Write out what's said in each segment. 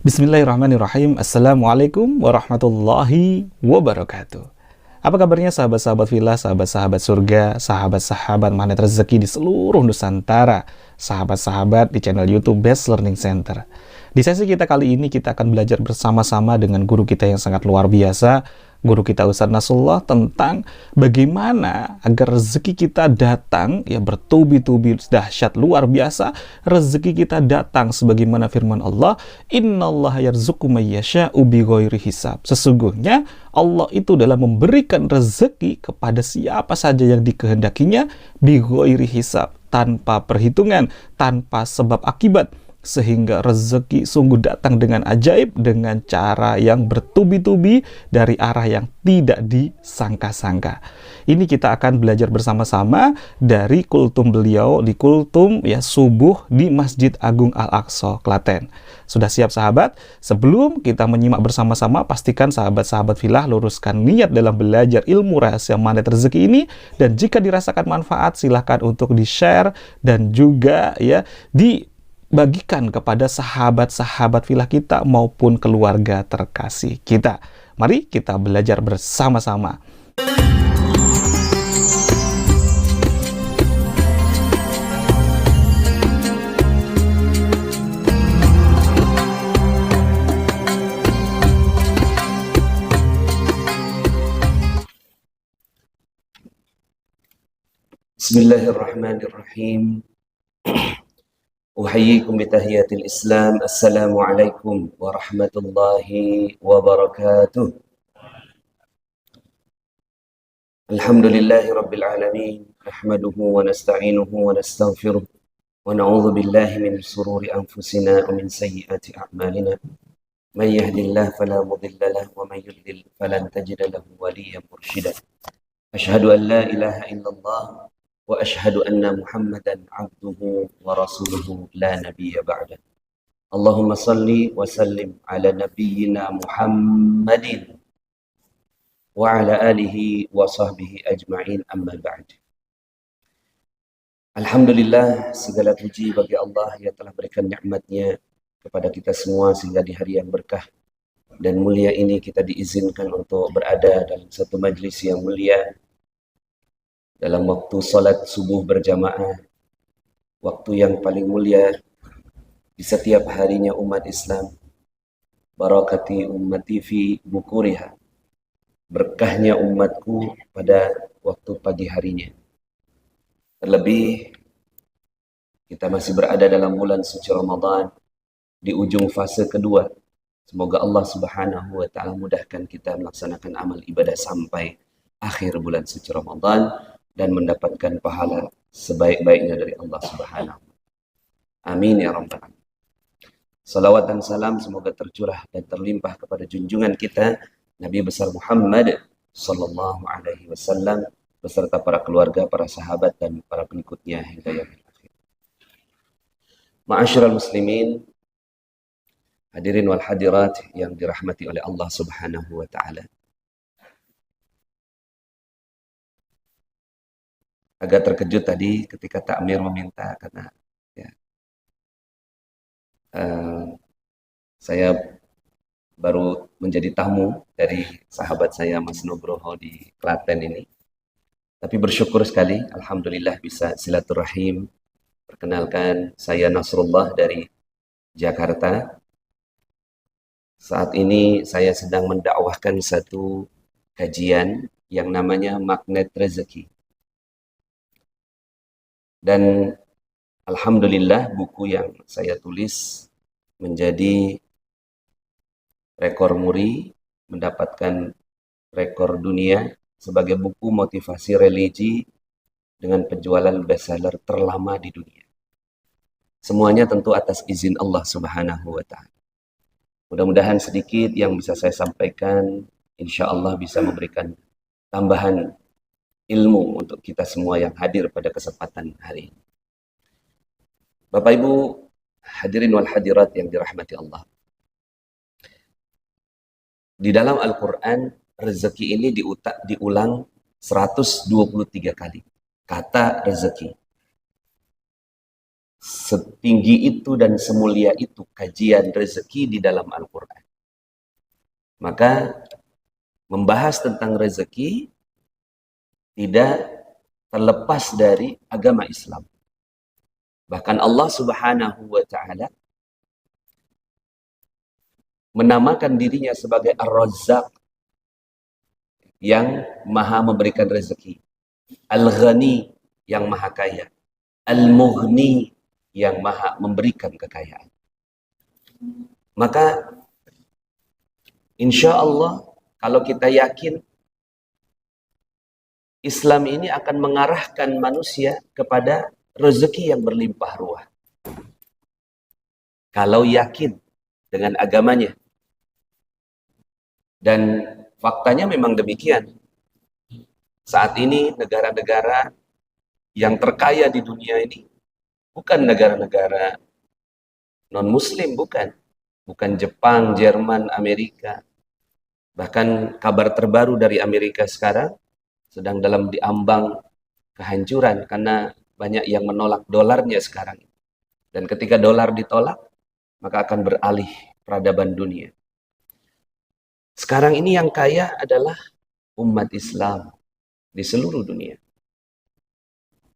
Bismillahirrahmanirrahim. Assalamualaikum warahmatullahi wabarakatuh. Apa kabarnya sahabat-sahabat villa, sahabat-sahabat surga, sahabat-sahabat magnet rezeki di seluruh Nusantara, sahabat-sahabat di channel YouTube Best Learning Center. Di sesi kita kali ini kita akan belajar bersama-sama dengan guru kita yang sangat luar biasa, guru kita Ustadz Nasrullah, tentang bagaimana agar rezeki kita datang ya bertubi-tubi dahsyat luar biasa. Rezeki kita datang sebagaimana firman Allah, innallaha yarzuqu may yasha'u bighairi hisab. Sesungguhnya Allah itu dalam memberikan rezeki kepada siapa saja yang dikehendakinya bighairi hisab, tanpa perhitungan, tanpa sebab akibat, sehingga rezeki sungguh datang dengan ajaib, dengan cara yang bertubi-tubi dari arah yang tidak disangka-sangka. Ini kita akan belajar bersama-sama dari kultum beliau di kultum ya subuh di Masjid Agung Al-Aqsa, Klaten. Sudah siap sahabat? Sebelum kita menyimak bersama-sama, pastikan sahabat-sahabat filah luruskan niat dalam belajar ilmu rahasia magnet rezeki ini, dan jika dirasakan manfaat silahkan untuk di-share dan juga ya dibagikan kepada sahabat-sahabat filah kita maupun keluarga terkasih kita. Mari kita belajar bersama-sama. Bismillahirrahmanirrahim. Uhayyikum bitahiyatil Islam. Assalamualaikum warahmatullahi wabarakatuh. Alhamdulillahi rabbil alamin. Nahmaduhu wa nasta'inuhu wa nastaghfiruh. Wa na'udzu billahi min shururi anfusina wa min sayyiati a'malina. Man yahdihillahu fala mudilla lahu wa man yudlil falan tajida lahu waliyyan mursyida. Asyhadu an la ilaha illallah wa ashhadu anna Muhammadan abduhu wa rasuluhu la nabiyya ba'da. Allahumma salli wa sallim ala nabiyyina Muhammadin wa ala alihi wa sahbihi ajma'in, amma ba'd. Alhamdulillah, segala puji bagi Allah yang telah berikan nikmat-Nya kepada kita semua sehingga di hari yang berkah dan mulia ini kita diizinkan untuk berada dalam satu majlis yang mulia dalam waktu salat subuh berjamaah, waktu yang paling mulia di setiap harinya umat Islam. Barakati ummati fi bukuriha, berkahnya umatku pada waktu pagi harinya. Terlebih kita masih berada dalam bulan suci Ramadan di ujung fase kedua. Semoga Allah Subhanahu wa taala mudahkan kita melaksanakan amal ibadah sampai akhir bulan suci Ramadan dan mendapatkan pahala sebaik-baiknya dari Allah Subhanahu. Amin ya rabbal alamin. Salawat dan salam semoga tercurah dan terlimpah kepada junjungan kita Nabi besar Muhammad sallallahu alaihi wasallam beserta para keluarga, para sahabat dan para pengikutnya hingga yaumil akhir. Ma'asyiral muslimin, hadirin wal hadirat yang dirahmati oleh Allah Subhanahu wa taala. Agak terkejut tadi ketika takmir meminta karena ya, saya baru menjadi tamu dari sahabat saya Mas Nugroho di Klaten ini. Tapi bersyukur sekali, alhamdulillah bisa silaturahim. Perkenalkan, saya Nasrullah dari Jakarta. Saat ini saya sedang mendakwahkan satu kajian yang namanya Magnet Rezeki. Dan alhamdulillah buku yang saya tulis menjadi rekor muri, mendapatkan rekor dunia sebagai buku motivasi religi dengan penjualan bestseller terlama di dunia. Semuanya tentu atas izin Allah Subhanahu wa taala. Mudah-mudahan sedikit yang bisa saya sampaikan insya Allah bisa memberikan tambahan ilmu untuk kita semua yang hadir pada kesempatan hari ini. Bapak Ibu hadirin wal hadirat yang dirahmati Allah. Di dalam Al-Quran, rezeki ini diulang 123 kali. Kata rezeki. setinggi itu dan semulia itu kajian rezeki di dalam Al-Quran. Maka membahas tentang rezeki tidak terlepas dari agama Islam. Bahkan Allah Subhanahu wa Ta'ala menamakan dirinya sebagai Ar-Razzaq, yang maha memberikan rezeki, Al-Ghani, yang maha kaya, Al-Mughni, yang maha memberikan kekayaan. Maka insya Allah kalau kita yakin Islam ini akan mengarahkan manusia kepada rezeki yang berlimpah ruah. Kalau yakin dengan agamanya. Dan faktanya memang demikian. Saat ini negara-negara yang terkaya di dunia ini bukan negara-negara non-muslim, bukan. Bukan Jepang, Jerman, Amerika. Bahkan kabar terbaru dari Amerika sekarang sedang dalam diambang kehancuran karena banyak yang menolak dolarnya sekarang. Dan ketika dolar ditolak, maka akan beralih peradaban dunia. Sekarang ini yang kaya adalah umat Islam di seluruh dunia.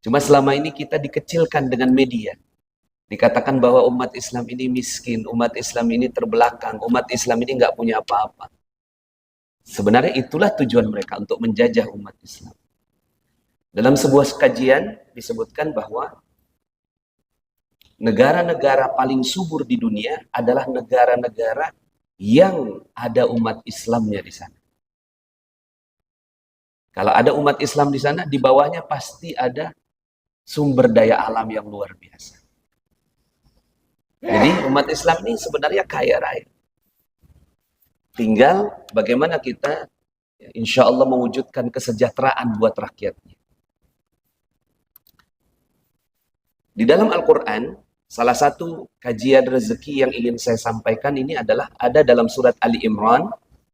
Cuma selama ini kita dikecilkan dengan media. Dikatakan bahwa umat Islam ini miskin, umat Islam ini terbelakang, umat Islam ini nggak punya apa-apa. Sebenarnya itulah tujuan mereka untuk menjajah umat Islam. Dalam sebuah kajian disebutkan bahwa negara-negara paling subur di dunia adalah negara-negara yang ada umat Islamnya di sana. Kalau ada umat Islam di sana, di bawahnya pasti ada sumber daya alam yang luar biasa. Jadi umat Islam ini sebenarnya kaya raya. Tinggal bagaimana kita insya Allah mewujudkan kesejahteraan buat rakyatnya. Di dalam Al-Quran, salah satu kajian rezeki yang ingin saya sampaikan ini adalah ada dalam surat Ali Imran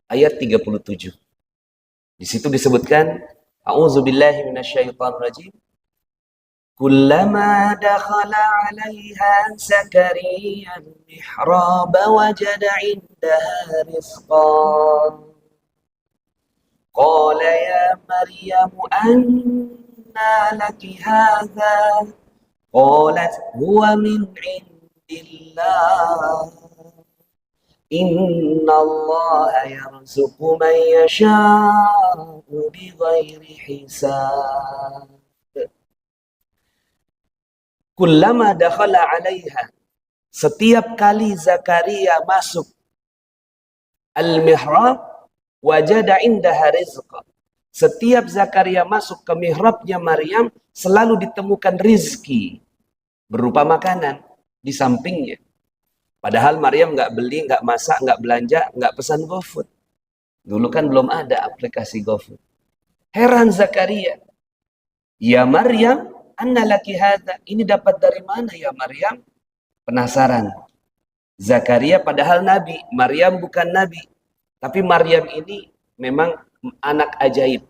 ayat 37. Di situ disebutkan, A'udzubillahi minasyaitonirrajim. Kullama dakhala 'alaiha Zakariya al-mihrab wajada 'indaha rizqan. Qala ya Maryam anna laki hadha? Qalat huwa min 'indillah. Inna Allah yarzuqu man yasha'u bighairi hisab. Kullama dakhala 'alaiha, setiap kali Zakaria masuk al-mihrab wajada indaha rizqa. Setiap Zakaria masuk ke mihrabnya Maryam selalu ditemukan rizki berupa makanan di sampingnya. Padahal Maryam nggak beli, nggak masak, nggak belanja, nggak pesan GoFood. Dulu kan belum ada aplikasi GoFood. Heran Zakaria. Ya Maryam, anna laki hadha. Ini dapat dari mana ya Maryam? Penasaran. Zakaria padahal nabi, Maryam bukan nabi. Tapi Maryam ini memang anak ajaib.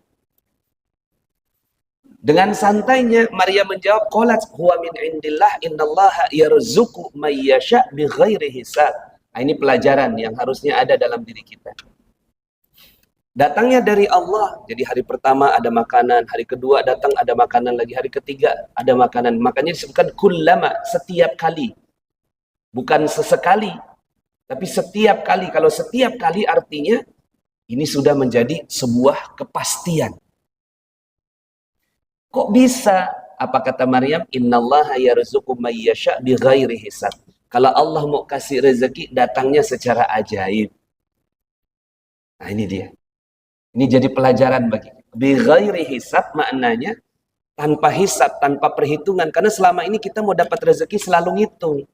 Dengan santainya Maryam menjawab, qalat huwa min indillah innallaha yarzuqu may yasha bighairi hisab. Nah, ini pelajaran yang harusnya ada dalam diri kita. Datangnya dari Allah. Jadi hari pertama ada makanan, hari kedua datang ada makanan lagi, hari ketiga ada makanan. Makanya disebutkan kullama, setiap kali. Bukan sesekali, tapi setiap kali. Kalau setiap kali artinya ini sudah menjadi sebuah kepastian. Kok bisa? Apa kata Maryam? Innallaha yarzuqu may yasha bighairi hisab. Kalau Allah mau kasih rezeki, datangnya secara ajaib. Nah, ini dia. Ini jadi pelajaran bagi kita. Bighairi hisab maknanya tanpa hisab, tanpa perhitungan. Karena selama ini kita mau dapat rezeki selalu ngitung.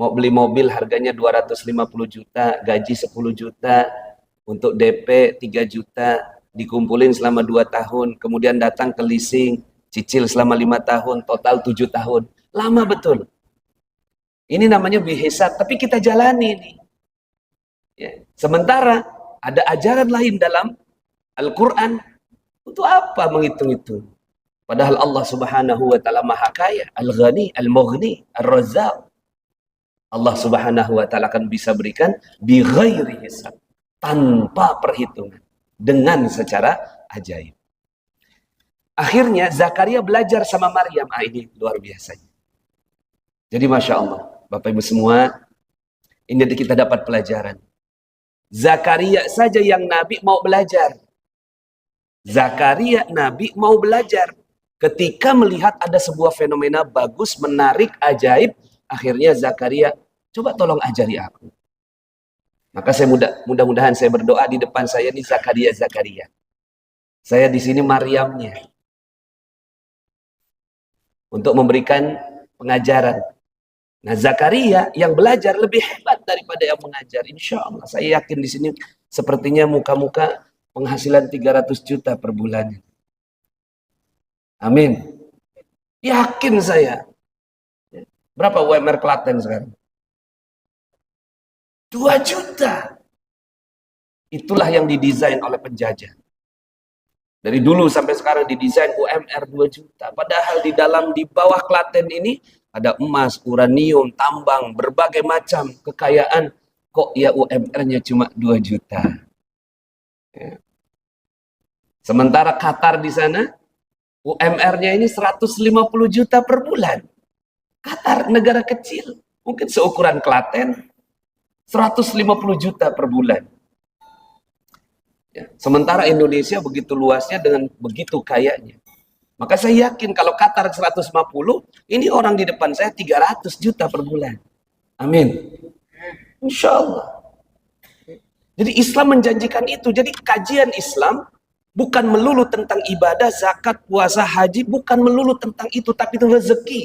Mau beli mobil harganya 250 juta, gaji 10 juta, untuk DP 3 juta, dikumpulin selama 2 tahun, kemudian datang ke leasing, cicil selama 5 tahun, total 7 tahun. Lama betul. Ini namanya bihisab, tapi kita jalani ini. Ya. Sementara ada ajaran lain dalam Al-Quran. Untuk apa menghitung itu? Padahal Allah Subhanahu wa taala Maha Kaya, Al-Ghani, Al-Mughni, Ar-Razzaq. Allah Subhanahu wa taala akan bisa berikan bi ghairi hisab, tanpa perhitungan, dengan secara ajaib. Akhirnya Zakaria belajar sama Maryam. Ini luar biasa. Jadi Masya Allah, Bapak Ibu semua, ini kita dapat pelajaran. Zakaria saja yang Nabi mau belajar. Zakaria Nabi mau belajar. Ketika melihat ada sebuah fenomena bagus, menarik, ajaib, akhirnya Zakaria, coba tolong ajari aku. Maka saya mudah-mudahan saya berdoa di depan saya ini Zakaria. Saya di sini Maryamnya. Untuk memberikan pengajaran. Nah, Zakaria yang belajar lebih hebat daripada yang mengajar. Insya Allah, saya yakin di sini sepertinya muka-muka penghasilan 300 juta per bulan. Amin. Yakin saya. Berapa UMR Klaten sekarang? 2 juta. Itulah yang didesain oleh penjajah. Dari dulu sampai sekarang didesain UMR 2 juta. Padahal di bawah Klaten ini ada emas, uranium, tambang, berbagai macam kekayaan. Kok ya UMR-nya cuma 2 juta. Ya. Sementara Qatar di sana, UMR-nya ini 150 juta per bulan. Qatar, negara kecil. Mungkin seukuran Klaten, 150 juta per bulan. Ya. Sementara Indonesia begitu luasnya dengan begitu kayanya. Maka saya yakin kalau Qatar 150, ini orang di depan saya 300 juta per bulan. Amin. Insya Allah. Jadi Islam menjanjikan itu. Jadi kajian Islam bukan melulu tentang ibadah, zakat, puasa, haji. Bukan melulu tentang itu, tapi itu rezeki.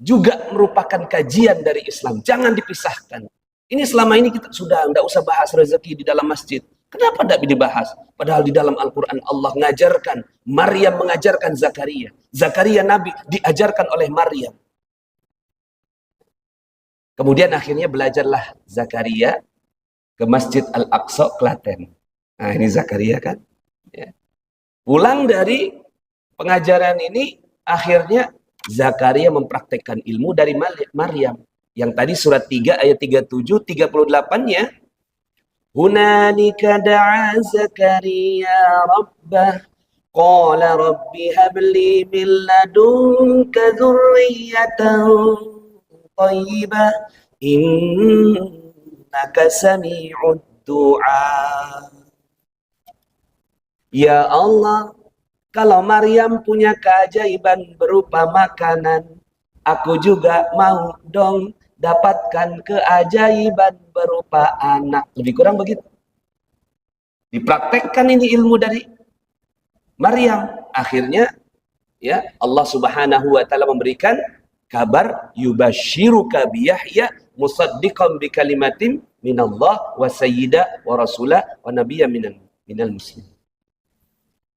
Juga merupakan kajian dari Islam. Jangan dipisahkan. Ini selama ini kita sudah tidak usah bahas rezeki di dalam masjid. Kenapa tidak dibahas? Padahal di dalam Al-Quran Allah mengajarkan, Maryam mengajarkan Zakaria. Zakaria Nabi diajarkan oleh Maryam. Kemudian akhirnya belajarlah Zakaria ke Masjid Al-Aqsa, Klaten. Nah ini Zakaria kan. Ya. Pulang dari pengajaran ini, akhirnya Zakaria mempraktekkan ilmu dari Maryam. Yang tadi surat 3 ayat 37, 38-nya. Hunalika da'a Zakaria rabbah. Qala rabbi habli min ladunka dzurriyyatan thayyibah. Innaka sami'ud du'a. Ya Allah, kalau Maryam punya keajaiban berupa makanan, aku juga mau dong dapatkan keajaiban berupa anak. Lebih kurang begitu. Dipraktekkan ini ilmu dari Maryam. Akhirnya ya Allah Subhanahu wa taala memberikan kabar yubasyiruka bi Yahya musaddiqan bi kalimatin minallah wa sayyida wa rasulah wa nabiyya minal muslimin.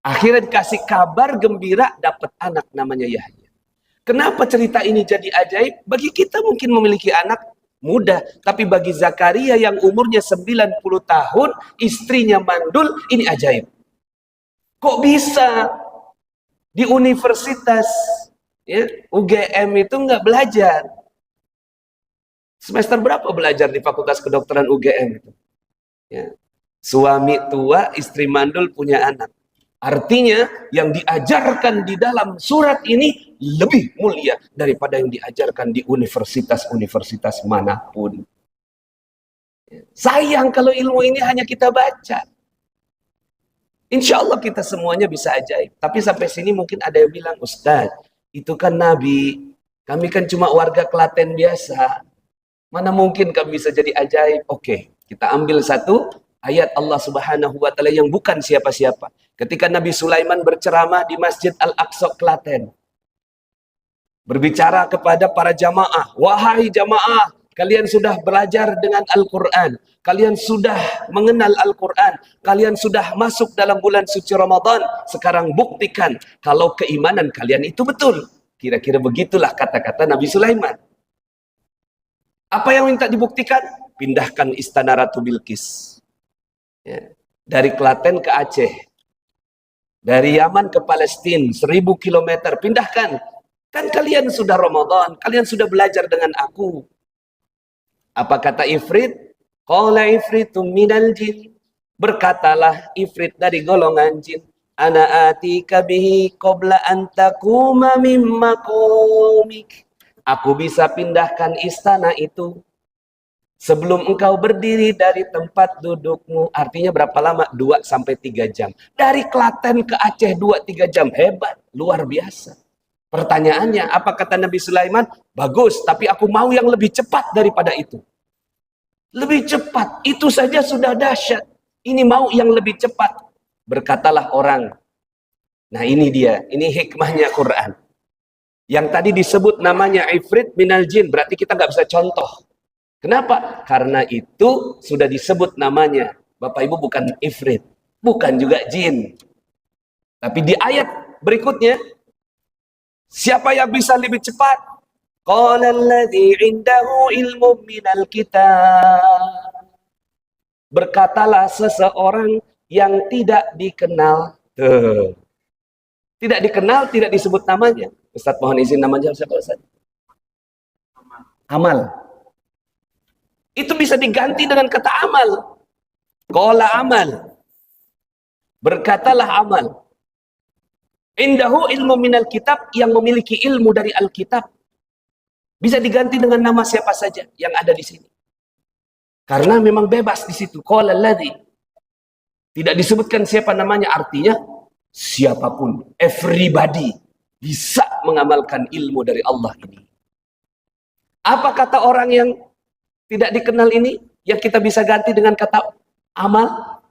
Akhirnya dikasih kabar gembira dapat anak namanya Yahya. Kenapa cerita ini jadi ajaib? Bagi kita mungkin memiliki anak mudah, tapi bagi Zakaria yang umurnya 90 tahun, istrinya mandul, ini ajaib. Kok bisa di universitas ya, UGM itu nggak belajar? Semester berapa belajar di Fakultas Kedokteran UGM itu? Ya. Suami tua, istri mandul, punya anak. Artinya yang diajarkan di dalam surat ini lebih mulia daripada yang diajarkan di universitas-universitas manapun. Sayang kalau ilmu ini hanya kita baca. Insya Allah kita semuanya bisa ajaib. Tapi sampai sini mungkin ada yang bilang, Ustaz, itu kan Nabi. Kami kan cuma warga Klaten biasa. Mana mungkin kami bisa jadi ajaib? Oke, kita ambil satu ayat Allah Subhanahu wa taala yang bukan siapa-siapa. Ketika Nabi Sulaiman berceramah di Masjid Al-Aqsa Klaten. Berbicara kepada para jamaah, wahai jamaah, kalian sudah belajar dengan Al-Quran, kalian sudah mengenal Al-Quran, kalian sudah masuk dalam bulan suci Ramadan, sekarang buktikan kalau keimanan kalian itu betul. Kira-kira begitulah kata-kata Nabi Sulaiman. Apa yang minta dibuktikan? Pindahkan istana Ratu Bilqis. Ya. Dari Klaten ke Aceh. Dari Yaman ke Palestina 1000 kilometer, pindahkan. Kan kalian sudah Ramadan, kalian sudah belajar dengan aku. Apa kata Ifrit? Qala ifritum minal jin. Berkatalah Ifrit dari golongan jin. Ana atika bihi qabla an takuma min maqamik. Aku bisa pindahkan istana itu sebelum engkau berdiri dari tempat dudukmu. Artinya berapa lama? 2-3 jam. Dari Klaten ke Aceh 2-3 jam. Hebat, luar biasa. Pertanyaannya, apa kata Nabi Sulaiman? Bagus, tapi aku mau yang lebih cepat daripada itu. Lebih cepat, itu saja sudah dahsyat. Ini mau yang lebih cepat. Berkatalah orang. Nah ini dia, ini hikmahnya Quran. Yang tadi disebut namanya Ifrit minal jin, berarti kita nggak bisa contoh. Kenapa? Karena itu sudah disebut namanya. Bapak Ibu bukan Ifrit, bukan juga jin. Tapi di ayat berikutnya, siapa yang bisa lebih cepat? Qala alladzi 'indahu ilmun minal kitab. Berkatalah seseorang yang tidak dikenal. Tidak dikenal, tidak disebut namanya. Ustaz mohon izin namanya siapa Ustaz? Amal. Itu bisa diganti dengan kata amal. Qala amal. Berkatalah amal. Indahu ilmu minal kitab, yang memiliki ilmu dari Alkitab. Bisa diganti dengan nama siapa saja yang ada di sini. Karena memang bebas di situ. Qala alladzi. Tidak disebutkan siapa namanya, artinya siapapun, everybody bisa mengamalkan ilmu dari Allah ini. Apa kata orang yang tidak dikenal ini yang kita bisa ganti dengan kata amal?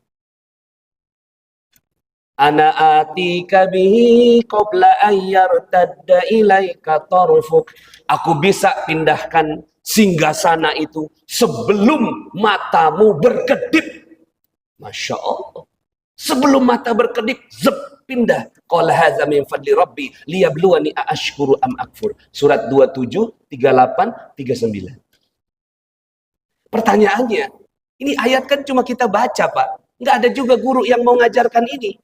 Ana atika bihi qabla ayyartadda ilaika tarfuk. Aku bisa pindahkan singgasana itu sebelum matamu berkedip. Masya Allah. Sebelum mata berkedip, zep, pindah. Qala hadza min fadli rabbi liyabluwani aashkuru am akfur. Surat 27, 38, 39. Pertanyaannya, ini ayat kan cuma kita baca, Pak. Nggak ada juga guru yang mau ngajarkan ini.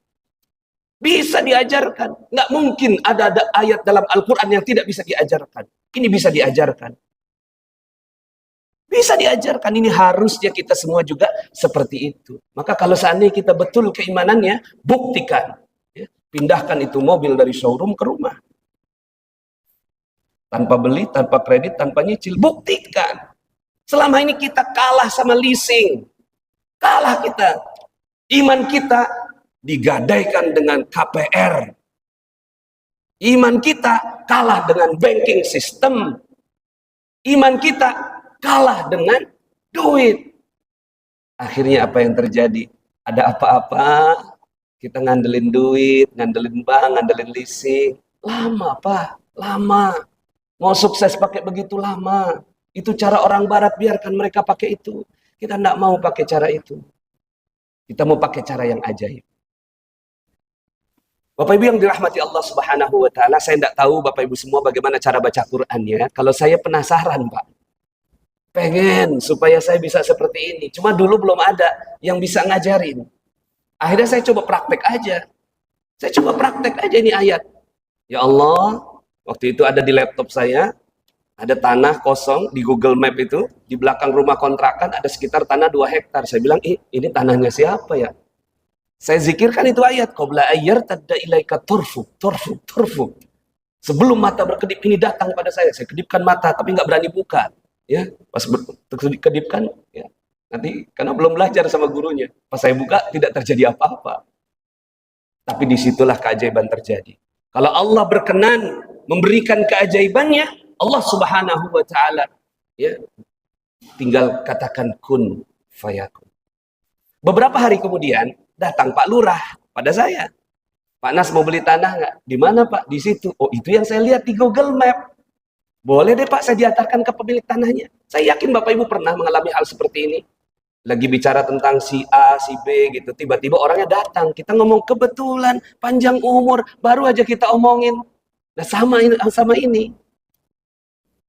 Bisa diajarkan. Nggak mungkin ada ayat dalam Al-Quran yang tidak bisa diajarkan. Ini bisa diajarkan. Bisa diajarkan, ini harusnya kita semua juga seperti itu. Maka kalau seandainya kita betul keimanannya, buktikan. Ya, pindahkan itu mobil dari showroom ke rumah. Tanpa beli, tanpa kredit, tanpa nyicil. Buktikan. Selama ini kita kalah sama leasing. Kalah kita. Iman kita digadaikan dengan KPR. Iman kita kalah dengan banking system. Iman kita kalah dengan duit. Akhirnya apa yang terjadi? Ada apa-apa, kita ngandelin duit, ngandelin bank, ngandelin leasing. Lama, Pak. Lama. Mau sukses pakai begitu lama. Itu cara orang barat, biarkan mereka pakai itu. Kita tidak mau pakai cara itu. Kita mau pakai cara yang ajaib. Bapak Ibu yang dirahmati Allah Subhanahu wa taala, saya tidak tahu Bapak Ibu semua bagaimana cara baca Qur'annya. Kalau saya penasaran, Pak. Pengen supaya saya bisa seperti ini. Cuma dulu belum ada yang bisa ngajarin. Akhirnya saya coba praktek aja. Saya coba praktek aja ini ayat. Ya Allah, waktu itu ada di laptop saya, ada tanah kosong di Google Map itu, di belakang rumah kontrakan ada sekitar tanah 2 hektar. Saya bilang, ini tanahnya siapa ya? Saya zikirkan itu ayat. Qabla ayyartadda ilaika turfuk, turfuk, turfuk. Sebelum mata berkedip ini datang pada saya kedipkan mata tapi nggak berani buka. Ya, pas kedipkan, ya, nanti karena belum belajar sama gurunya, pas saya buka tidak terjadi apa-apa. Tapi disitulah keajaiban terjadi. Kalau Allah berkenan memberikan keajaibannya, Allah Subhanahu wa taala, ya, tinggal katakan kun fayakun. Beberapa hari kemudian datang Pak Lurah pada saya. Pak Nas mau beli tanah nggak? Di mana Pak? Di situ. Oh, itu yang saya lihat di Google Map. Boleh deh Pak, saya diantarkan ke pemilik tanahnya. Saya yakin Bapak Ibu pernah mengalami hal seperti ini. Lagi bicara tentang si A, si B gitu. Tiba-tiba orangnya datang. Kita ngomong kebetulan, panjang umur, baru aja kita omongin. Nah sama ini.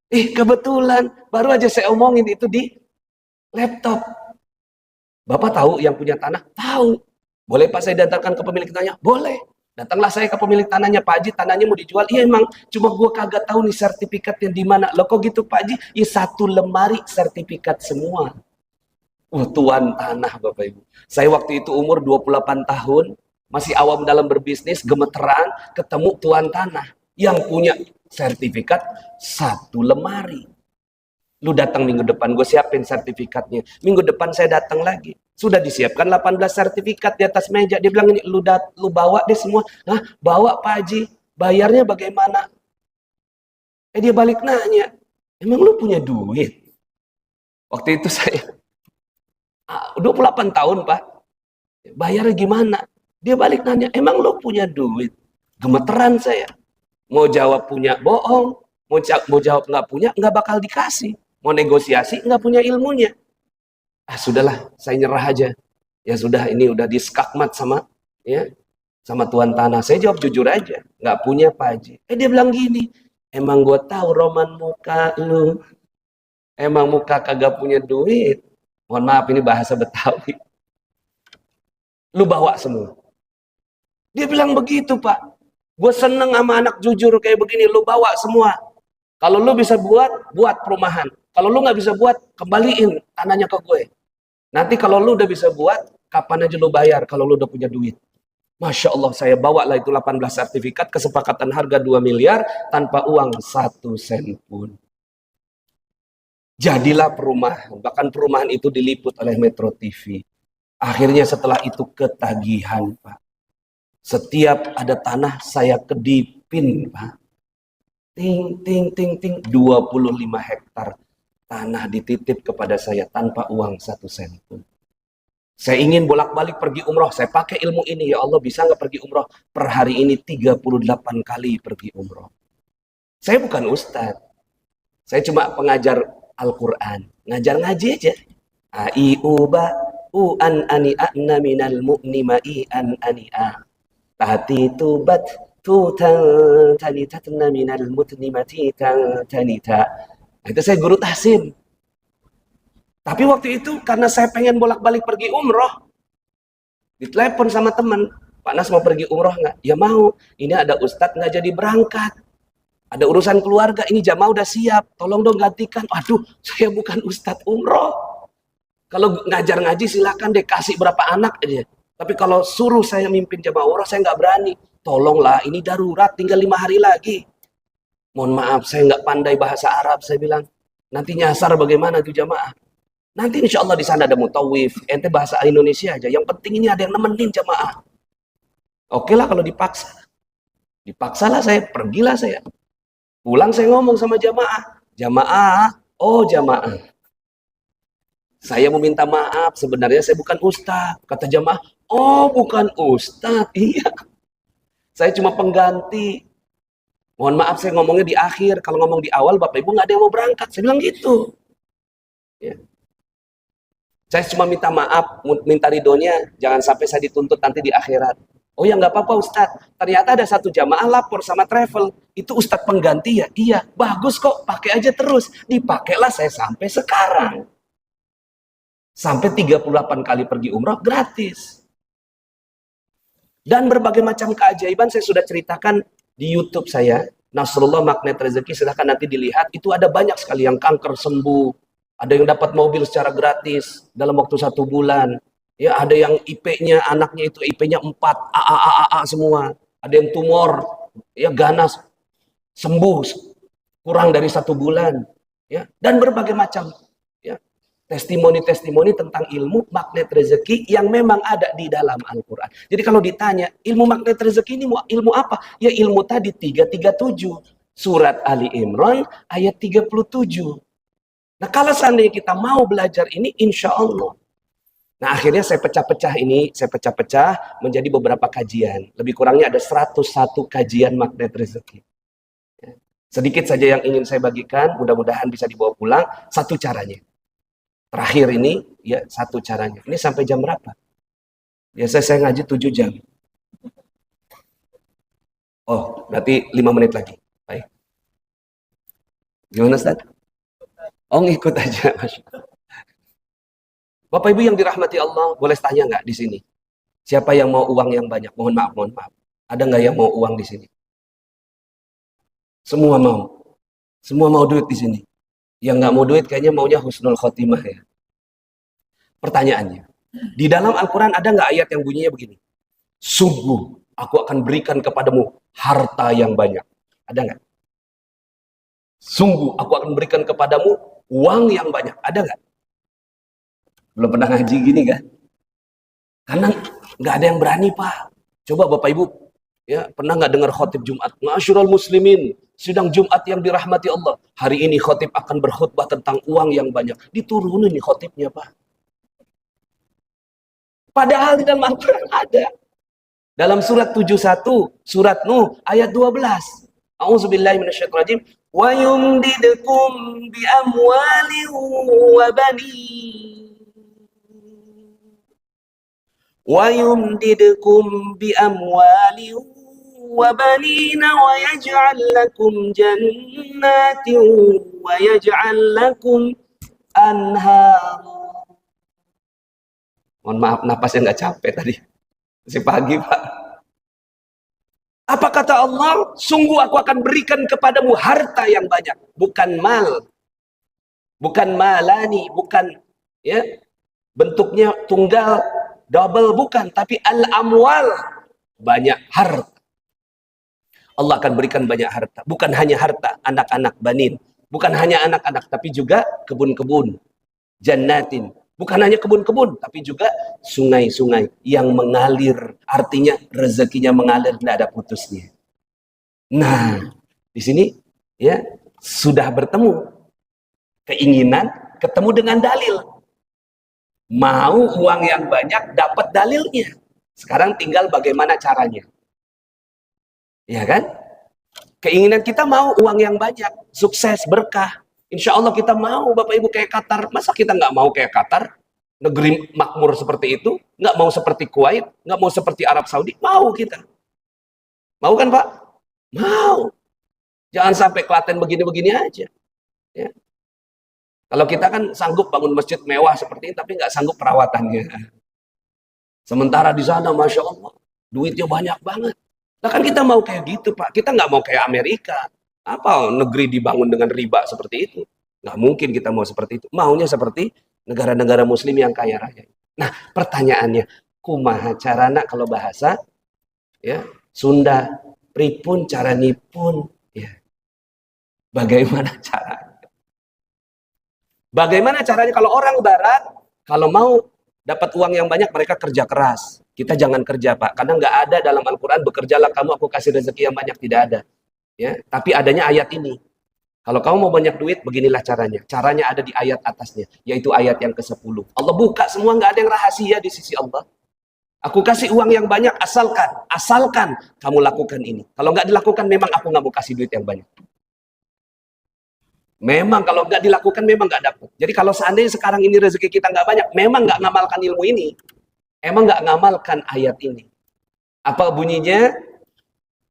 Kebetulan, baru aja saya omongin itu di laptop. Bapak tahu yang punya tanah? Tahu. Boleh Pak saya diantarkan ke pemilik tanahnya? Boleh. Datanglah saya ke pemilik tanahnya, Pak Haji, tanahnya mau dijual. Iya emang, cuma gua kagak tahu nih sertifikatnya di mana. Loh kok gitu Pak Haji? Ya satu lemari sertifikat semua. Tuan tanah Bapak Ibu. Saya waktu itu umur 28 tahun, masih awam dalam berbisnis, gemeteran, ketemu tuan tanah yang punya sertifikat satu lemari. Lu datang minggu depan, gue siapin sertifikatnya. Minggu depan saya datang lagi. Sudah disiapkan 18 sertifikat di atas meja. Dia bilang, ini lu bawa deh semua. Hah, bawa Pak Haji. Bayarnya bagaimana? Dia balik nanya, emang lu punya duit? Waktu itu saya 28 tahun Pak. Bayarnya gimana? Dia balik nanya, emang lu punya duit? Gemeteran saya. Mau jawab punya, bohong. Mau jawab nggak punya, nggak bakal dikasih. Mau negosiasi, nggak punya ilmunya. Sudahlah, saya nyerah aja. Ya sudah, ini udah diskakmat sama sama tuan tanah. Saya jawab jujur aja, nggak punya Pak Haji. Dia bilang gini, emang gue tahu roman muka lu. Emang muka kagak punya duit. Mohon maaf, ini bahasa Betawi. Lu bawa semua. Dia bilang begitu Pak. Gue seneng sama anak jujur kayak begini, lu bawa semua. Kalau lu bisa buat perumahan. Kalau lu nggak bisa buat, kembaliin tanahnya ke gue. Nanti kalau lu udah bisa buat, kapan aja lu bayar kalau lu udah punya duit. Masya Allah, saya bawa lah itu 18 sertifikat, kesepakatan harga 2 miliar, tanpa uang 1 sen pun. Jadilah perumahan, bahkan perumahan itu diliput oleh Metro TV. Akhirnya setelah itu ketagihan Pak. Setiap ada tanah saya kedipin Pak. Ting, ting, ting, ting, 25 hektar tanah dititip kepada saya tanpa uang 1 sen pun. Saya ingin bolak-balik pergi umroh, saya pakai ilmu ini, ya Allah bisa nggak pergi umroh? Per hari ini 38 kali pergi umroh. Saya bukan ustadz, saya cuma pengajar Al-Quran, ngajar ngaji aja. Ai uba u an ani ana minal mu'nima i an ani a. Tati tubat tu tani tatna minal mutnimati tanita. Itu saya guru tahsin. Tapi waktu itu karena saya pengen bolak-balik pergi umroh, ditelepon sama teman, Pak Nas mau pergi umroh nggak? Ya mau. Ini ada ustadz nggak jadi berangkat. Ada urusan keluarga, ini jamaah udah siap. Tolong dong gantikan. Aduh, saya bukan ustadz umroh. Kalau ngajar ngaji silakan deh, kasih berapa anak aja. Tapi kalau suruh saya mimpin jamaah umroh, saya nggak berani. Tolonglah, ini darurat, tinggal 5 hari lagi. Mohon maaf, saya nggak pandai bahasa Arab. Saya bilang, nanti nyasar bagaimana tuh jamaah? Nanti insya Allah di sana ada mutawif, ente bahasa Indonesia aja. Yang penting ini ada yang nemenin jamaah. Oke lah kalau dipaksa. Dipaksalah saya, pergilah saya. Pulang saya ngomong sama jamaah. Jamaah, oh jamaah. Saya meminta maaf, sebenarnya saya bukan ustadz. Kata jamaah, oh bukan ustadz. Iya. Saya cuma pengganti. Mohon maaf saya ngomongnya di akhir. Kalau ngomong di awal, Bapak Ibu nggak ada yang mau berangkat. Saya bilang gitu. Ya. Saya cuma minta maaf, minta ridhonya, jangan sampai saya dituntut nanti di akhirat. Oh ya nggak apa-apa Ustadz, ternyata ada satu jamaah lapor sama travel, itu Ustadz pengganti ya? Iya, bagus kok, pakai aja terus. Dipakailah saya sampai sekarang. Sampai 38 kali pergi umrah gratis. Dan berbagai macam keajaiban saya sudah ceritakan di YouTube saya, Nasrullah Magnet Rezeki, silahkan nanti dilihat, itu ada banyak sekali yang kanker sembuh, ada yang dapat mobil secara gratis dalam waktu 1 bulan. Ya, ada yang IP-nya, anaknya itu IP-nya 4, A semua. Ada yang tumor, ya ganas, sembuh kurang dari 1 bulan. Ya, dan berbagai macam ya, testimoni-testimoni tentang ilmu magnet rezeki yang memang ada di dalam Al-Quran. Jadi kalau ditanya, ilmu magnet rezeki ini ilmu apa? Ya ilmu tadi 337. Surat Ali Imran ayat 37. Nah kalau seandainya kita mau belajar ini, insya Allah. Nah akhirnya saya pecah-pecah menjadi beberapa kajian. Lebih kurangnya ada 101 kajian magnet rezeki. Sedikit saja yang ingin saya bagikan, mudah-mudahan bisa dibawa pulang. Satu caranya. Terakhir ini, ya satu caranya. Ini sampai jam berapa? Biasa saya ngaji 7 jam. Oh, berarti 5 menit lagi. Baik. Gimana Ustaz? Oh ngikut aja. Bapak Ibu yang dirahmati Allah, boleh tanya nggak di sini? Siapa yang mau uang yang banyak? Mohon maaf. Ada nggak yang mau uang di sini? Semua mau. Semua mau duit di sini. Yang nggak mau duit kayaknya maunya husnul khotimah ya. Pertanyaannya, di dalam Al-Quran ada nggak ayat yang bunyinya begini? Sungguh, aku akan berikan kepadamu harta yang banyak. Ada nggak? Sungguh, aku akan berikan kepadamu uang yang banyak. Ada nggak? Belum pernah ngaji gini kan? Karena nggak ada yang berani, Pak. Coba Bapak Ibu, ya pernah nggak dengar khotib Jumat? Ma'asyiral muslimin, sidang Jumat yang dirahmati Allah. Hari ini khotib akan berkhutbah tentang uang yang banyak. Diturunin nih khotibnya, Pak. Padahal di dalam Al-Quran ada. Dalam surat 71, surat Nuh, ayat 12. A'udzubillahi minasyaitonirrajim. Wa yumdidkum bi amwalin wa banin. Wa yumdidkum bi amwalin wa banina wa yaj'al lakum jannatin wa yaj'al lakum anhar. Mohon maaf, napasnya nggak capek tadi. Masih pagi, Pak. Apa kata Allah? Sungguh aku akan berikan kepadamu harta yang banyak. Bukan mal. Bukan malani. Bukan ya bentuknya tunggal, double. Bukan. Tapi al-amwal. Banyak harta. Allah akan berikan banyak harta. Bukan hanya harta anak-anak banin. Bukan hanya anak-anak. Tapi juga kebun-kebun. Jannatin. Bukan hanya kebun-kebun, tapi juga sungai-sungai yang mengalir. Artinya rezekinya mengalir, tidak ada putusnya. Nah, di sini ya sudah bertemu keinginan, ketemu dengan dalil. Mau uang yang banyak, dapat dalilnya. Sekarang tinggal bagaimana caranya. Ya kan? Keinginan kita mau uang yang banyak, sukses, berkah. Insya Allah kita mau Bapak Ibu kayak Qatar. Masa kita nggak mau kayak Qatar? Negeri makmur seperti itu. Nggak mau seperti Kuwait. Nggak mau seperti Arab Saudi. Mau kita. Mau kan Pak? Mau. Jangan sampai Klaten begini-begini aja. Ya. Kalau kita kan sanggup bangun masjid mewah seperti ini, tapi nggak sanggup perawatannya. Sementara di sana, Masya Allah, duitnya banyak banget. Nah kan kita mau kayak gitu Pak. Kita nggak mau kayak Amerika. Apa negeri dibangun dengan riba seperti itu? Nggak mungkin kita mau seperti itu. Maunya seperti negara-negara muslim yang kaya raya. Nah, pertanyaannya, kumaha carana kalau bahasa ya Sunda, pripun caranipun ya. Bagaimana caranya? Bagaimana caranya kalau orang barat kalau mau dapat uang yang banyak mereka kerja keras. Kita jangan kerja Pak, karena nggak ada dalam Al-Quran bekerjalah kamu aku kasih rezeki yang banyak, tidak ada. Ya, tapi adanya ayat ini. Kalau kamu mau banyak duit, beginilah caranya. Caranya ada di ayat atasnya, yaitu ayat yang ke-10. Allah buka semua, nggak ada yang rahasia di sisi Allah. Aku kasih uang yang banyak, asalkan kamu lakukan ini. Kalau nggak dilakukan, memang aku nggak mau kasih duit yang banyak. Memang kalau nggak dilakukan, memang nggak dapat. Jadi kalau seandainya sekarang ini rezeki kita nggak banyak, memang nggak ngamalkan ilmu ini. Emang nggak ngamalkan ayat ini. Apa bunyinya?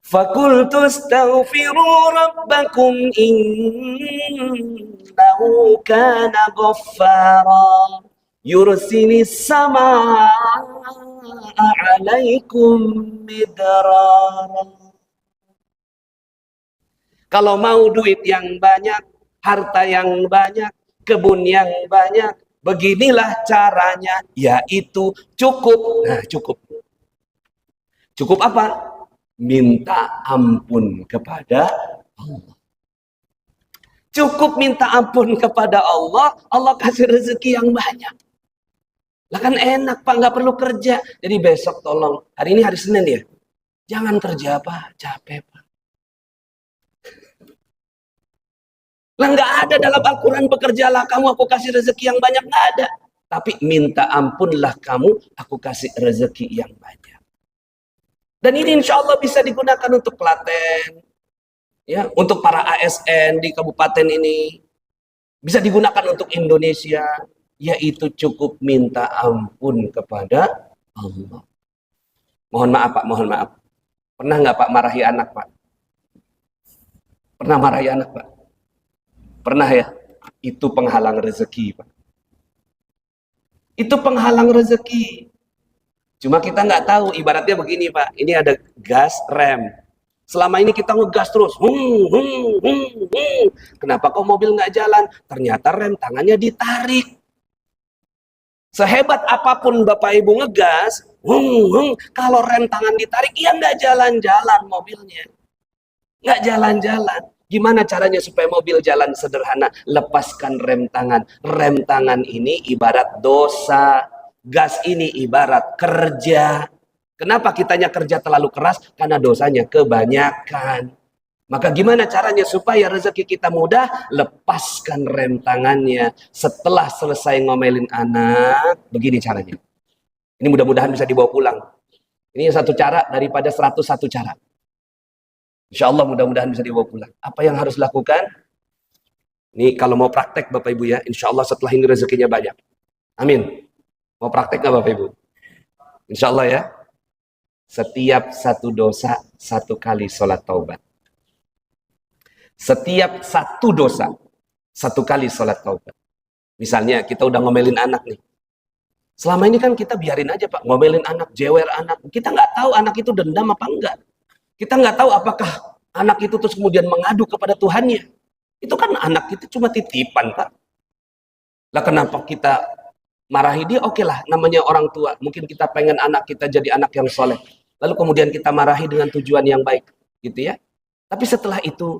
فَقُلْتُ اسْتَغْفِرُوا رَبَّكُمْ إِنَّهُ كَانَ غَفَّارًا يُرْسِلِ السَّمَاءَ عَلَيْكُمْ مِدْرَارًا. Kalau mau duit yang banyak, harta yang banyak, kebun yang banyak, beginilah caranya, yaitu cukup. Nah, cukup. Cukup apa? Minta ampun kepada Allah. Cukup minta ampun kepada Allah, Allah kasih rezeki yang banyak. Lah kan enak Pak, nggak perlu kerja. Jadi besok tolong, hari ini hari Senin ya, jangan kerja Pak, capek Pak. Lah nggak ada dalam Al-Quran bekerjalah kamu, aku kasih rezeki yang banyak, nggak ada. Tapi minta ampunlah kamu, aku kasih rezeki yang banyak. Dan ini insya Allah bisa digunakan untuk Klaten, ya, untuk para ASN di kabupaten ini, bisa digunakan untuk Indonesia, yaitu cukup minta ampun kepada Allah. Mohon maaf Pak, mohon maaf. Pernah nggak Pak marahi anak Pak? Pernah marahi anak Pak? Pernah ya? Itu penghalang rezeki Pak. Itu penghalang rezeki. Cuma kita nggak tahu, ibaratnya begini Pak, ini ada gas rem. Selama ini kita ngegas terus, kenapa kok mobil nggak jalan? Ternyata rem tangannya ditarik. Sehebat apapun Bapak Ibu ngegas, kalau rem tangan ditarik, ya nggak jalan-jalan mobilnya. Nggak jalan-jalan. Gimana caranya supaya mobil jalan? Sederhana, lepaskan rem tangan. Rem tangan ini ibarat dosa. Gas ini ibarat kerja. Kenapa kitanya kerja terlalu keras? Karena dosanya kebanyakan. Maka gimana caranya supaya rezeki kita mudah? Lepaskan rem tangannya. Setelah selesai ngomelin anak, begini caranya. Ini mudah-mudahan bisa dibawa pulang. Ini satu cara daripada 101 cara. Insya Allah mudah-mudahan bisa dibawa pulang. Apa yang harus lakukan? Ini kalau mau praktek Bapak Ibu ya, insya Allah setelah ini rezekinya banyak. Amin. Mau praktek nggak Bapak Ibu? Insya Allah ya. Setiap satu dosa, satu kali sholat taubat. Setiap satu dosa, satu kali sholat taubat. Misalnya kita udah ngomelin anak nih. Selama ini kan kita biarin aja Pak, ngomelin anak, jewer anak. Kita nggak tahu anak itu dendam apa enggak. Kita nggak tahu apakah anak itu terus kemudian mengadu kepada Tuhannya. Itu kan anak itu cuma titipan Pak. Lah kenapa kita marahi dia? Oke lah, namanya orang tua. Mungkin kita pengen anak kita jadi anak yang soleh. Lalu kemudian kita marahi dengan tujuan yang baik. Gitu ya. Tapi setelah itu,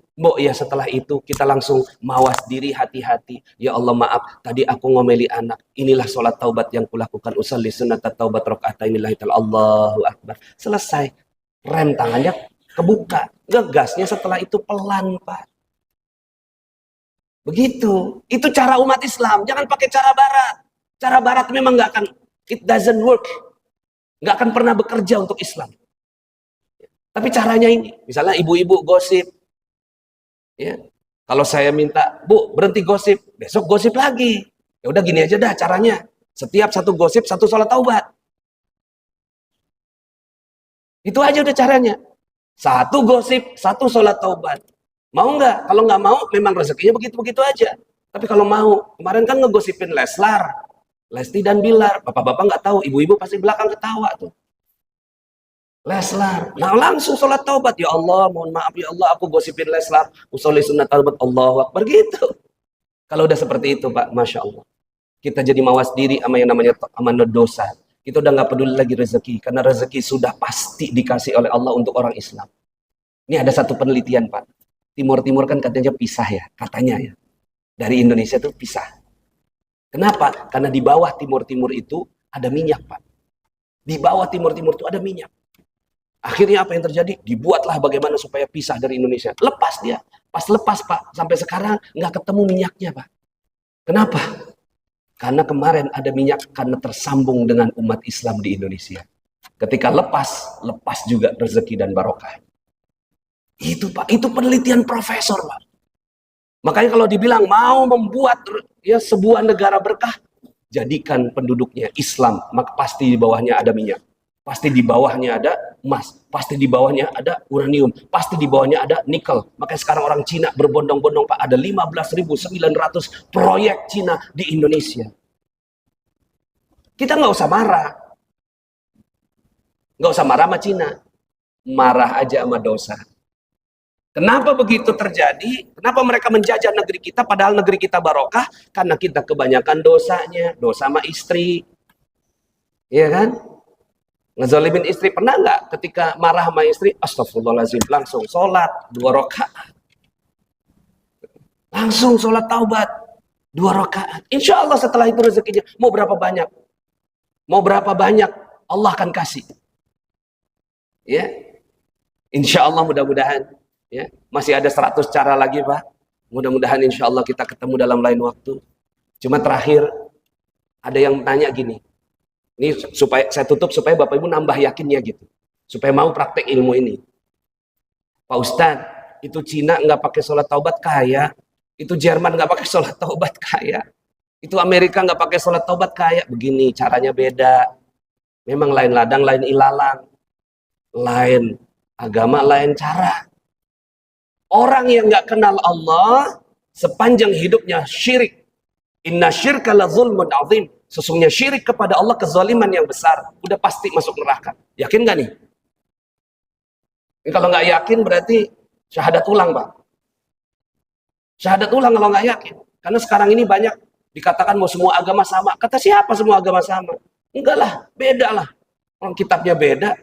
setelah itu kita langsung mawas diri, hati-hati. Ya Allah maaf, tadi aku ngomeli anak. Inilah sholat taubat yang kulakukan. Usalli sunnatat taubat roka'ataini lillahi ta'ala. Allahu Akbar. Selesai. Rem tangannya kebuka. Ngegasnya setelah itu pelan Pak. Begitu. Itu cara umat Islam. Jangan pakai cara barat. Cara barat memang nggak akan, it doesn't work. Nggak akan pernah bekerja untuk Islam. Tapi caranya ini, misalnya ibu-ibu gosip, ya. Kalau saya minta, Bu berhenti gosip, besok gosip lagi. Ya udah gini aja dah caranya. Setiap satu gosip, satu sholat taubat. Itu aja udah caranya. Satu gosip, satu sholat taubat. Mau nggak? Kalau nggak mau, memang rezekinya begitu-begitu aja. Tapi kalau mau, kemarin kan ngegosipin Leslar, Lesti dan Bilar. Bapak-bapak nggak tahu, ibu-ibu pasti belakang ketawa tuh. Leslar, nah langsung sholat taubat. Ya Allah, mohon maaf ya Allah, aku gosipin Leslar. Usolli sunnat taubat, Allahu Akbar gitu. Kalau udah seperti itu Pak, Masya Allah. Kita jadi mawas diri sama yang namanya amanah dosa. Kita udah nggak peduli lagi rezeki, karena rezeki sudah pasti dikasih oleh Allah untuk orang Islam. Ini ada satu penelitian Pak. Timur-timur kan katanya pisah ya, katanya ya. Dari Indonesia tuh pisah. Kenapa? Karena di bawah timur-timur itu ada minyak Pak. Di bawah timur-timur itu ada minyak. Akhirnya apa yang terjadi? Dibuatlah bagaimana supaya pisah dari Indonesia. Lepas dia. Pas lepas Pak, sampai sekarang nggak ketemu minyaknya Pak. Kenapa? Karena kemarin ada minyak karena tersambung dengan umat Islam di Indonesia. Ketika lepas juga rezeki dan barokah. Itu Pak, itu penelitian profesor Pak. Makanya kalau dibilang mau membuat ya sebuah negara berkah, jadikan penduduknya Islam, maka pasti di bawahnya ada minyak. Pasti di bawahnya ada emas, pasti di bawahnya ada uranium, pasti di bawahnya ada nikel. Makanya sekarang orang Cina berbondong-bondong Pak, ada 15.900 proyek Cina di Indonesia. Kita nggak usah marah. Nggak usah marah sama Cina. Marah aja sama dosa. Kenapa begitu terjadi? Kenapa mereka menjajah negeri kita padahal negeri kita barokah? Karena kita kebanyakan dosanya, dosa sama istri. Iya kan? Ngezalimin istri, pernah nggak ketika marah sama istri, astagfirullahaladzim, langsung sholat 2 rakaat, langsung sholat taubat 2 rakaat. Insya Allah setelah itu rezekinya mau berapa banyak Allah akan kasih. Ya, insya Allah mudah-mudahan. Ya, masih ada 100 cara lagi Pak. Mudah-mudahan insya Allah kita ketemu dalam lain waktu. Cuma terakhir ada yang tanya gini. Ini supaya saya tutup supaya Bapak Ibu nambah yakinnya gitu. Supaya mau praktek ilmu ini. Pak Ustadz, itu Cina nggak pakai sholat taubat kaya. Itu Jerman nggak pakai sholat taubat kaya. Itu Amerika nggak pakai sholat taubat kaya. Begini, caranya beda. Memang lain ladang, lain ilalang. Lain agama, lain cara. Orang yang nggak kenal Allah, sepanjang hidupnya syirik. Inna syirka la zulmun azim. Sesungguhnya syirik kepada Allah kezaliman yang besar. Udah pasti masuk neraka. Yakin nggak nih? Ini kalau nggak yakin berarti syahadat ulang, Pak. Syahadat ulang kalau nggak yakin. Karena sekarang ini banyak dikatakan mau semua agama sama. Kata siapa semua agama sama? Enggak lah, beda lah. Orang kitabnya beda.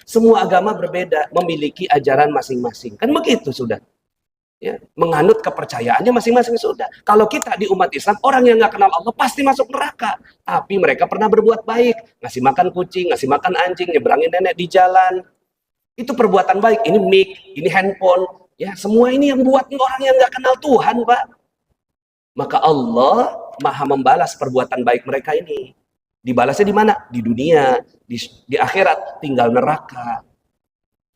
Semua agama berbeda, memiliki ajaran masing-masing. Kan begitu sudah. Ya, menganut kepercayaannya masing-masing sudah. Kalau kita di umat Islam, orang yang nggak kenal Allah pasti masuk neraka. Tapi mereka pernah berbuat baik. Ngasih makan kucing, ngasih makan anjing, nyeberangin nenek di jalan. Itu perbuatan baik. Ini mic, ini handphone. Ya, semua ini yang buat orang yang nggak kenal Tuhan, Pak. Maka Allah maha membalas perbuatan baik mereka ini. Dibalasnya di mana? Di dunia, di akhirat, tinggal neraka.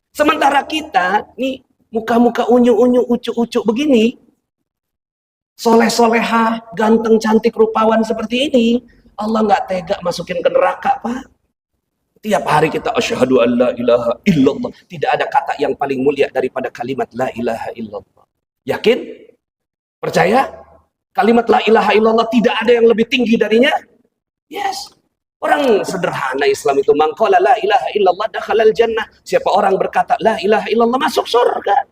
Sementara kita, nih, muka-muka unyu-unyu, ucu-ucu begini, soleh-solehah, ganteng, cantik, rupawan seperti ini, Allah nggak tega masukin ke neraka, Pak. Tiap hari kita asyhadu an la ilaha illallah. Tidak ada kata yang paling mulia daripada kalimat la ilaha illallah. Yakin? Percaya? Kalimat la ilaha illallah tidak ada yang lebih tinggi darinya? Yes. Orang sederhana Islam itu, man qala la ilaha illallah dakhalal jannah. Siapa orang berkata la ilaha illallah masuk surga.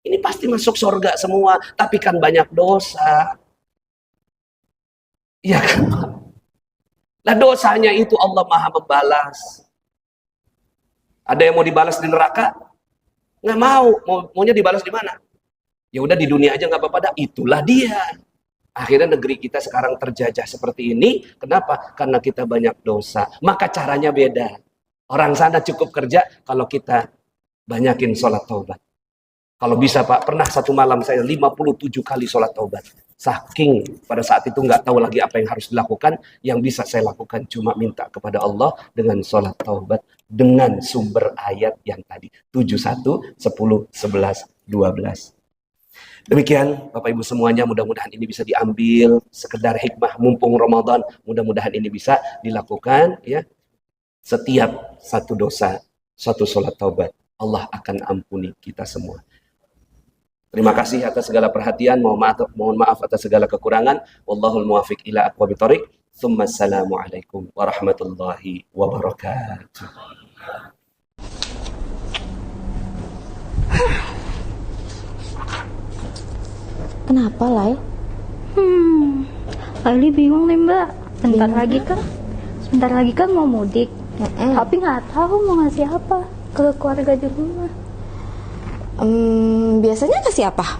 Ini pasti masuk surga semua, tapi kan banyak dosa. Iya kan? Lah dosanya itu Allah Maha membalas. Ada yang mau dibalas di neraka? Nggak mau. Maunya dibalas di mana? Ya udah di dunia aja nggak apa-apa dah. Itulah dia. Akhirnya negeri kita sekarang terjajah seperti ini. Kenapa? Karena kita banyak dosa. Maka caranya beda. Orang sana cukup kerja kalau kita banyakin sholat taubat. Kalau bisa Pak, pernah satu malam saya 57 kali sholat taubat. Saking pada saat itu nggak tahu lagi apa yang harus dilakukan. Yang bisa saya lakukan cuma minta kepada Allah dengan sholat taubat. Dengan sumber ayat yang tadi. 71, 10, 11, 12. Demikian Bapak Ibu semuanya, mudah-mudahan ini bisa diambil sekedar hikmah mumpung Ramadan, mudah-mudahan ini bisa dilakukan ya. Setiap satu dosa, satu sholat taubat, Allah akan ampuni kita semua. Terima kasih atas segala perhatian, mohon maaf atas segala kekurangan. Wallahul muwafiq ila aqwamit thoriq. Assalamualaikum warahmatullahi wabarakatuh. Kenapa, Lai? Laili bingung nih Mbak. Sebentar lagi kan mau mudik. Tapi nggak tahu mau ngasih apa ke keluarga di rumah. Biasanya kasih apa?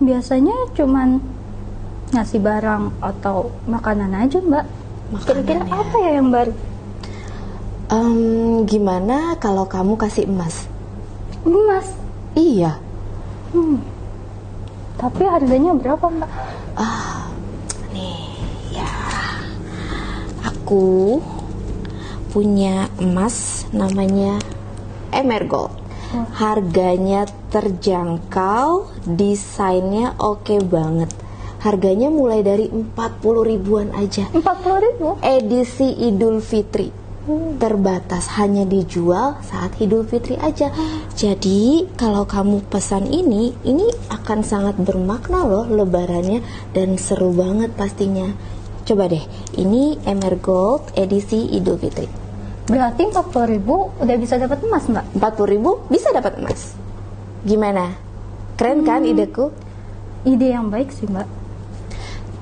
Biasanya cuman ngasih barang atau makanan aja Mbak. Kira-kira Makanan ya. apa ya yang baru? Gimana kalau kamu kasih emas? Emas. Iya. Tapi harganya berapa Mbak? Nih, ya. Aku punya emas namanya Emergold. Harganya terjangkau, desainnya oke banget. Harganya mulai dari 40 ribuan aja. 40.000? Edisi Idul Fitri. Terbatas, hanya dijual saat Idul Fitri aja. Jadi kalau kamu pesan ini akan sangat bermakna loh lebarannya, dan seru banget pastinya. Coba deh, ini Emergold edisi Idul Fitri. Berarti 40.000 udah bisa dapat emas Mbak? 40.000 bisa dapat emas. Gimana? Keren kan ideku? Ide yang baik sih Mbak.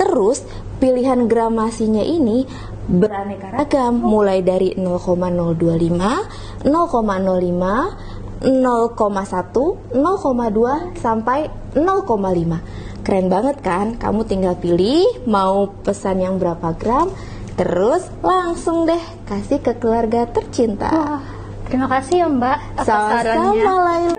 Terus pilihan gramasinya ini beraneka ragam, mulai dari 0,025, 0,05, 0,1, 0,2 sampai 0,5. Keren banget kan? Kamu tinggal pilih mau pesan yang berapa gram, terus langsung deh kasih ke keluarga tercinta. Wah, terima kasih ya Mbak atas sarannya. Sama-sama, Laila.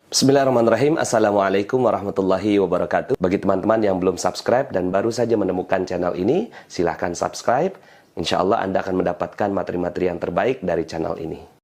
Bismillahirrahmanirrahim. Assalamualaikum warahmatullahi wabarakatuh. Bagi teman-teman yang belum subscribe dan baru saja menemukan channel ini, silahkan subscribe. Insya Allah Anda akan mendapatkan materi-materi yang terbaik dari channel ini.